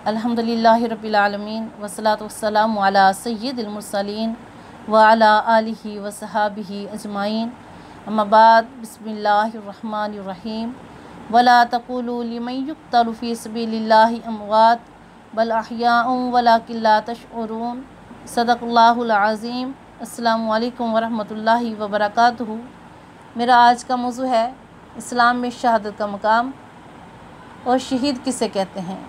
अल्हम्दुलिल्लाहि रब्बिल आलमीन वस्सलातु वस्सलामु अला सय्यिदिल मुरसलीन व अला आलिहि व सहाबिहि अजमाइन। अम्मा बाद, बिस्मिल्लाहिर रहमानिर रहीम। वला तक़ूलू लिमन युक़्तलु फ़ी सबीलिल्लाहि अमवात बल अहयाउन वलाकिन ला तशऊरून। सदक़ल्लाहुल अज़ीम। अस्सलामु अलैकुम व रहमतुल्लाहि व बरकातुहू। मेरा आज का मौजू है इस्लाम में शहादत का मकाम और शहीद किसे कहते हैं।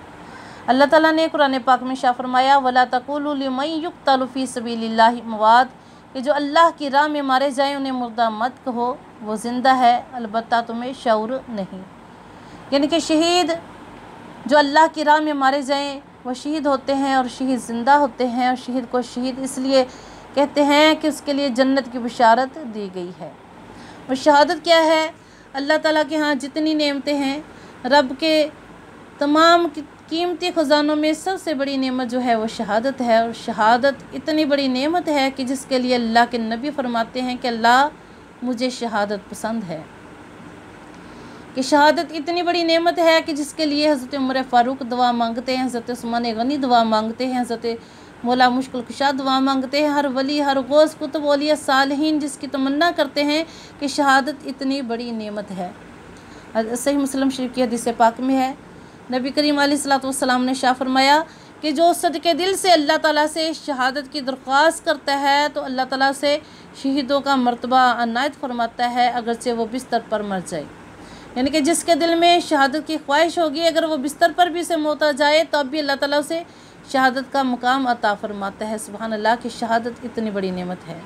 अल्लाह ताला ने कुरान पाक में शाह फरमाया, वला तक़ूलू लिमन युक़्तलु फ़ी सबीलिल्लाहि अमवात, कि जो अल्लाह की राह में मारे जाएं उन्हें मुर्दा मत कहो, वो ज़िंदा है, अलबत्ता तुम्हें शऊर नहीं। यानी कि शहीद जो अल्लाह की राह में मारे जाएं वो शहीद होते हैं और शहीद ज़िंदा होते हैं। और शहीद को शहीद इसलिए कहते हैं कि उसके लिए जन्नत की बशारत दी गई है। और शहादत क्या है? अल्लाह ताला के यहाँ जितनी नेमतें हैं, रब के तमाम कीमती ख़जानों में सबसे बड़ी नेमत जो है वो शहादत है। और शहादत इतनी बड़ी नेमत है कि जिसके लिए अल्लाह के नबी फरमाते हैं कि अल्लाह मुझे शहादत पसंद है। कि शहादत इतनी बड़ी नेमत है कि जिसके लिए हज़रत उमर फ़ारूक दुआ मांगते हैं, हज़रत उस्मान गनी दुआ मांगते हैं, हज़रत मौला मुश्किल कुशा दुआ मांगते हैं। हर वली, हर गौस, कुतुब, औलिया, सालिहीन जिसकी तमन्ना करते हैं कि शहादत इतनी बड़ी नेमत है। सही मुस्लिम शरीफ की हदीस पाक में है, नबी करीम अलैहिस्सलातु वस्सलाम ने शाह फरमाया कि जो सदके दिल से अल्लाह ताला से शहादत की दरख्वास्त करता है तो अल्लाह ताला से शहीदों का मर्तबा अनायत फरमाता है, अगरचे वो बिस्तर पर मर जाए। यानी कि जिसके दिल में शहादत की ख्वाहिश होगी, अगर वो बिस्तर पर भी से मौत आ जाए तो अब भी अल्लाह ताला उसे शहादत का मुकाम अता फरमाता है। सुभान अल्लाह की शहादत इतनी बड़ी नेमत है।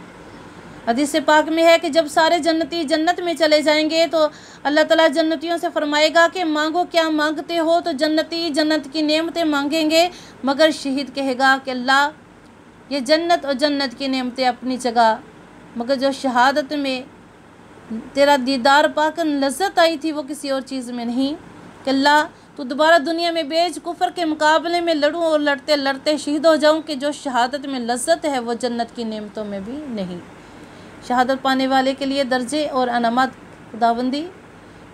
हदीस पाक में है कि जब सारे जन्नती जन्नत में चले जाएंगे तो अल्लाह ताला जन्नतियों से फरमाएगा कि मांगो क्या मांगते हो। तो जन्नती जन्नत की नेमतें मांगेंगे, मगर शहीद कहेगा कि अल्लाह ये जन्नत और जन्नत की नेमतें अपनी जगह, मगर जो शहादत में तेरा दीदार पाकर लज्जत आई थी वो किसी और चीज़ में नहीं। कि अल्लाह तो दोबारा दुनिया में बेज कुफर के मुकाबले में लड़ूं और लड़ते लड़ते शहीद हो जाऊं कि जो शहादत में लज्जत है वो जन्नत की नेमतों में भी नहीं। शहादत पाने वाले के लिए दर्जे और अनामत खुदाबंदी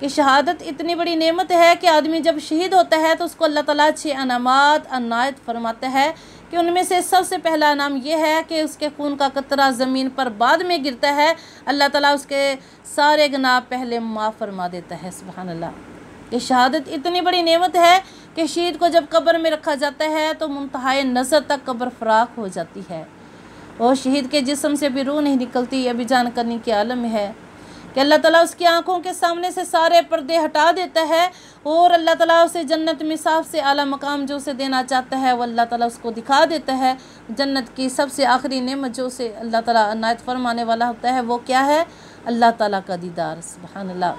कि शहादत इतनी बड़ी नेमत है कि आदमी जब शहीद होता है तो उसको अल्लाह ताला 6 अनामत अनायत फरमाता है। कि उनमें से सबसे पहला इनाम यह है कि उसके खून का कतरा ज़मीन पर बाद में गिरता है, अल्लाह ताला उसके सारे गुनाह पहले माफ़ फरमा देता है। सुभान अल्लाह। कि शहादत इतनी बड़ी नेमत है कि शहीद को जब कब्र में रखा जाता है तो मुंतहाए नज़र तक कब्र फराख हो जाती है और शहीद के जिस्म से भी रूह नहीं निकलती। अभी जान करने के आलम में है कि अल्लाह ताला उसकी आंखों के सामने से सारे पर्दे हटा देता है और अल्लाह ताला उसे जन्नत में साफ से आला मकाम जो उसे देना चाहता है वो अल्लाह ताला उसको दिखा देता है। जन्नत की सबसे आखिरी नेमत जो उसे अल्लाह ताला अनायत फरमाने वाला होता है वो क्या है? अल्लाह ताला का दीदार। सुभान अल्लाह।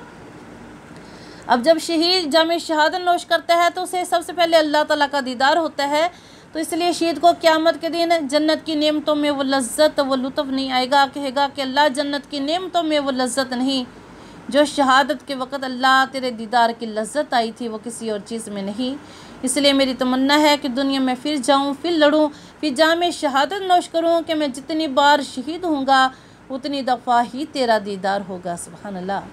अब जब शहीद जामे शहादत नोश करता है तो उसे सबसे पहले अल्लाह ताला का दीदार होता है। तो इसलिए शहीद को क़यामत के दिन जन्नत की नेमतों में वो लज्जत वो लुत्फ़ नहीं आएगा। कहेगा कि अल्लाह जन्नत की नेमतों में वो लज्जत नहीं जो शहादत के वक़्त अल्लाह तेरे दीदार की लज्जत आई थी, वो किसी और चीज़ में नहीं। इसलिए मेरी तमन्ना है कि दुनिया में फिर जाऊँ, फिर लड़ूँ, फिर जामे शहादत नोश करूँ कि मैं जितनी बार शहीद होऊंगा उतनी दफ़ा ही तेरा दीदार होगा। सुभान अल्लाह।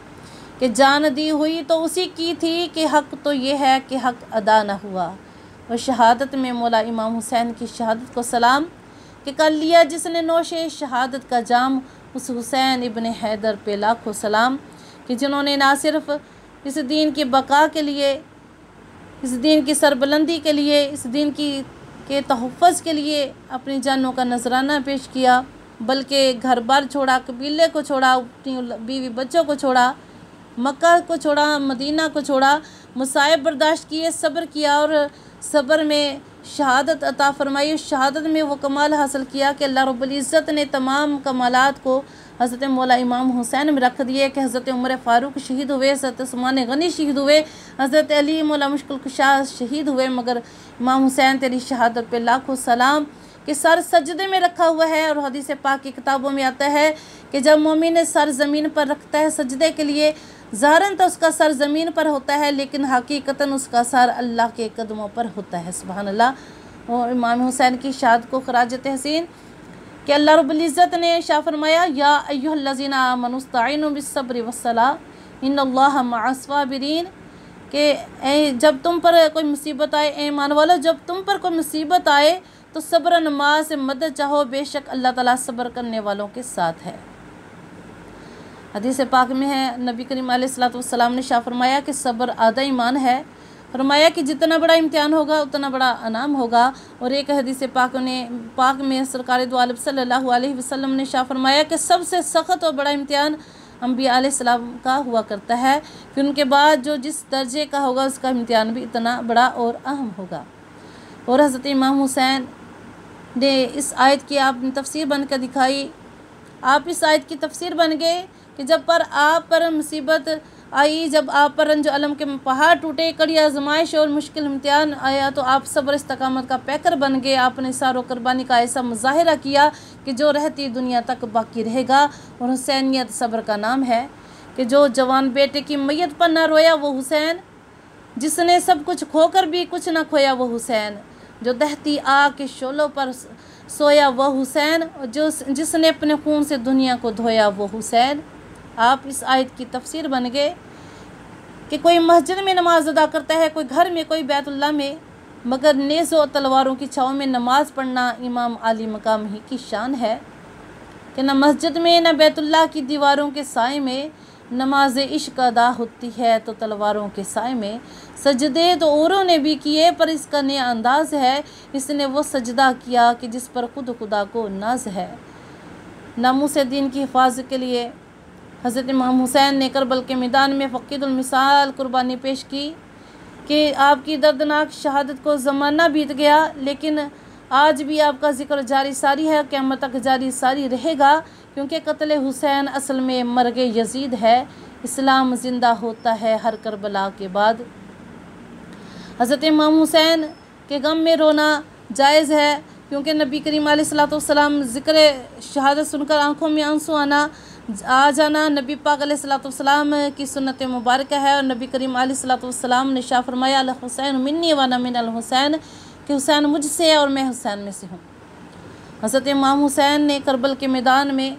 कि जान दी हुई तो उसी की थी कि हक़ तो ये है कि हक़ अदा न हुआ। और शहादत में मौला इमाम हुसैन की शहादत को सलाम कि कर लिया जिसने नोशे शहादत का जाम, उस हुसैन इब्न हैदर पे लाखों सलाम। कि जिन्होंने ना सिर्फ इस दीन की बका के लिए, इस दीन की सरबलंदी के लिए, इस दीन के तहफ़्फ़ुज़ के लिए अपनी जानों का नजराना पेश किया, बल्कि घर बार छोड़ा, कबीले को छोड़ा, अपनी बीवी बच्चों को छोड़ा, मक्का को छोड़ा, मदीना को छोड़ा, मुसाइब बर्दाश्त किए, सब्र किया और सब्र में शहादत अता फरमाई। उस शहादत में वो कमाल हासिल किया कि अल्लाह रब्बुल इज़्ज़त ने तमाम कमालात को हज़रत मौला इमाम हुसैन में रख दिए। कि हज़रत उमर फ़ारूक शहीद हुए, हज़रत उस्मान गनी शहीद हुए, हज़रत अली मौला मुश्किल कुशा शहीद हुए, मगर इमाम हुसैन तेरी शहादत पे लाखों सलाम। कि सर सजदे में रखा हुआ है। और हदीस पाक की किताबों में आता है कि जब मोमिन सर ज़मीन पर रखता है सजदे के लिए, ज़ाहरन तो उसका सर ज़मीन पर होता है लेकिन हकीकतन उसका सर अल्लाह के कदमों पर होता है। सुभान अल्लाह। और इमाम हुसैन की शहादत को खराज तहसीन कि अल्लाह रब्बुल इज़्ज़त ने शाह फरमाया, या अय्युहल्लज़ीना आमनुस्तईनु बिस्सब्रि वस्सलाह इन्नल्लाहा मअस साबिरीन। कि जब तुम पर कोई मुसीबत आए, ए ईमान वालो, जब तुम पर कोई मुसीबत आए तो सब्र नमाज से मदद चाहो, बेशक अल्लाह ताला सब्र करने वालों के साथ है। हदीस पाक में है, नबी करीम अलैहिस्सलाम ने शाह फरमाया कि सब्र आधा ईमान है। फरमाया कि जितना बड़ा इम्तिहान होगा उतना बड़ा अनाम होगा। और एक हदीस पाक में सरकार दो आलम सल्लल्लाहु अलैहि वसल्लम ने शाह फरमाया कि सबसे सख्त और बड़ा इम्तिहान अम्बिया अलैहिस्सलाम का हुआ करता है, फिर उनके बाद जो जिस दर्जे का होगा उसका इम्तिहान भी इतना बड़ा और अहम होगा। और हज़रत इमाम हुसैन ने इस आयत की आपने तफसीर बन कर दिखाई। आप इस आयत की तफसीर बन गए कि जब पर आप पर मुसीबत आई, जब आप पर रंज अलम के पहाड़ टूटे, कड़ी आजमाइश और मुश्किल इम्तिहान आया, तो आप सब्र इस्तकामत का पैकर बन गए। आपने सारो कुर्बानी का ऐसा मुजाहिरा किया कि जो रहती दुनिया तक बाकी रहेगा। और हुसैनियत सब्र का नाम है कि जो जवान बेटे की मैयत पर न रोया वो हुसैन, जिसने सब कुछ खोकर भी कुछ न खोया वो हुसैन, जो दहती आग के शोलों पर सोया वो हुसैन, जो जिसने अपने खून से दुनिया को धोया वो हुसैन। आप इस आयत की तफसीर बन गए कि कोई मस्जिद में नमाज अदा करता है, कोई घर में, कोई बैतुल्लाह में, मगर नेज़ो तलवारों की छाँव में नमाज पढ़ना इमाम आली मकाम ही की शान है कि न मस्जिद में न बैतुल्लाह की दीवारों के साए में नमाज इश्क अदा होती है तो तलवारों के साए में। सजदे तो औरों ने भी किए पर इसका नया अंदाज है, इसने वो सजदा किया कि जिस पर खुद खुदा को नाज है। नामूस दीन की हिफाजत के लिए हज़रत इमाम हुसैन ने करबल के मैदान में फ़क़ीदुल मिसाल कुर्बानी पेश की कि आपकी दर्दनाक शहादत को ज़माना बीत गया, लेकिन आज भी आपका ज़िक्र जारी सारी है, क़यामत तक जारी सारी रहेगा, क्योंकि कत्ल हुसैन असल में मर्गे यजीद है। इस्लाम ज़िंदा होता है हर करबला के बाद। हज़रत इमाम हुसैन के गम में रोना जायज़ है, क्योंकि नबी करीम अलैहिस्सलाम ज़िक्र शहादत सुनकर आँखों में आंसू आ जाना नबी पाक अलैहिस्सलाम की सुन्नत मुबारक है। और नबी करीम अलैहिस्सलाम ने शाह फरमाया अल हुसैन मिन्नी व अना मिनल हुसैन, कि हुसैन मुझसे है और मैं हुसैन में से हूँ। हज़रत इमाम हुसैन ने करबल के मैदान में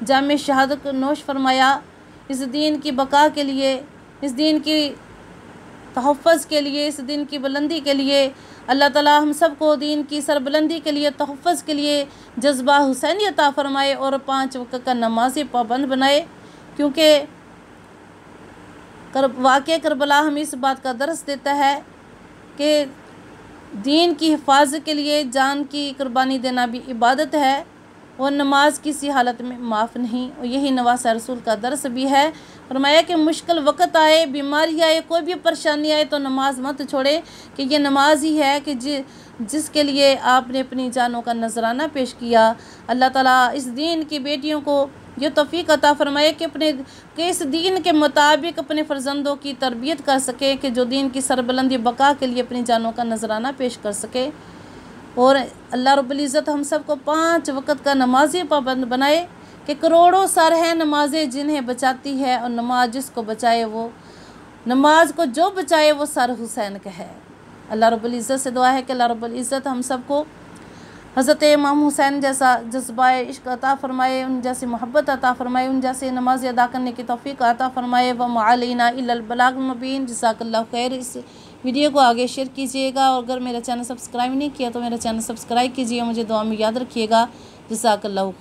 जाम शहादत नोश फरमाया। इस दीन की बका के लिए, इस दीन की तहफ़्फ़ुज़ के लिए, इस दिन की बुलंदी के लिए अल्लाह ताला हम सब को दीन की सरबुलंदी के लिए, तहफ़्फ़ुज़ के लिए जज्बा हुसैनी अता फ़रमाए और 5 वक्त का नमाज़ी पाबंद बनाए। क्योंकि वाक़या करबला हमें इस बात का दर्स देता है कि दीन की हिफाजत के लिए जान की कुर्बानी देना भी इबादत है और नमाज किसी हालत में माफ़ नहीं। और यही नवासा रसूल का दर्स भी है। फरमाया कि मुश्किल वक़्त आए, बीमारी आए, कोई भी परेशानी आए तो नमाज मत छोड़े, कि ये नमाज ही है कि जिसके लिए आपने अपनी जानों का नजराना पेश किया। अल्लाह ताला इस दीन की बेटियों को ये तौफीक अता फरमाए कि इस दीन के मुताबिक अपने फ़र्जंदों की तरबियत कर सके, कि जो दीन की सरबुलंदी बका के लिए अपनी जानों का नजराना पेश कर सके। और अल्लाह रब्बुल इज़्ज़त हम सब को 5 वक़्त का नमाजी पाबंद बनाए, कि करोड़ों सर हैं नमाजें जिन्हें बचाती है, और नमाज जिसको बचाए वो, नमाज को जो बचाए वो सर हुसैन का है। अल्लाह रब्बुल इज़्ज़त से दुआ है कि अल्लाह रब्बुल इज़्ज़त हम सब को हज़रत इमाम हुसैन जैसा जज्बा इश्क अता फ़रमाए, उन जैसी मोहब्बत अता फ़रमाए, उन जैसे नमाज अदा करने की तौफ़ीक अता फ़रमाए। व मा अलैना इल्लल बलागुल मुबीन। जज़ाकल्लाहु खैर। इस वीडियो को आगे शेयर कीजिएगा, और अगर मेरा चैनल सब्सक्राइब नहीं किया तो मेरा चैनल सब्सक्राइब कीजिए। मुझे दुआ में याद रखिएगा। जज़ाकल्लाहु खैर।